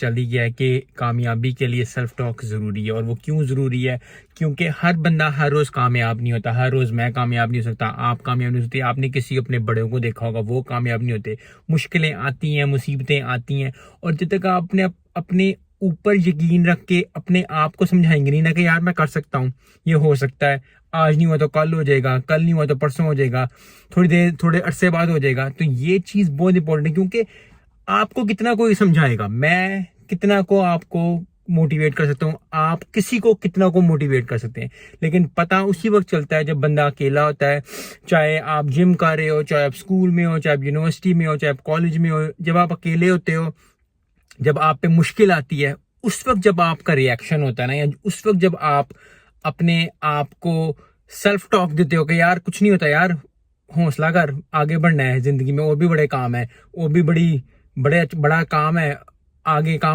چلی گیا ہے کہ کامیابی کے لیے سیلف ٹاک ضروری ہے. اور وہ کیوں ضروری ہے؟ کیونکہ ہر بندہ ہر روز کامیاب نہیں ہوتا. ہر روز میں کامیاب نہیں ہو سکتا, آپ کامیاب نہیں ہو سکتے. آپ نے کسی اپنے بڑوں کو دیکھا ہوگا, وہ کامیاب نہیں ہوتے. مشکلیں آتی ہیں, مصیبتیں آتی ہیں, اور جب تک آپ اپنے اوپر یقین رکھ کے اپنے آپ کو سمجھائیں گے نہیں نا کہ یار میں کر سکتا ہوں, یہ ہو سکتا ہے, آج نہیں ہوا تو کل ہو جائے گا, کل نہیں ہوا تو پرسوں ہو جائے گا, تھوڑے عرصے بعد ہو جائے گا. تو یہ چیز بہت امپورٹنٹ ہے, کیونکہ آپ کو کتنا کوئی سمجھائے گا, میں کتنا کو آپ کو موٹیویٹ کر سکتا ہوں, آپ کسی کو کتنا کو موٹیویٹ کر سکتے ہیں, لیکن پتہ اسی وقت چلتا ہے جب بندہ اکیلا ہوتا ہے. چاہے آپ جم کر رہے ہو, چاہے آپ اسکول میں ہو, چاہے آپ یونیورسٹی میں ہو, چاہے آپ کالج میں ہو, جب آپ اکیلے ہوتے ہو, جب آپ پہ مشکل آتی ہے, اس وقت جب آپ کا ریئیکشن ہوتا ہے نا, یا اس وقت جب آپ اپنے آپ کو سیلف ٹاک دیتے ہو کہ یار کچھ نہیں ہوتا, یار حوصلہ کر, آگے بڑھنا ہے زندگی میں, اور بھی بڑے کام ہے, اور بھی بڑا کام ہے, آگے کام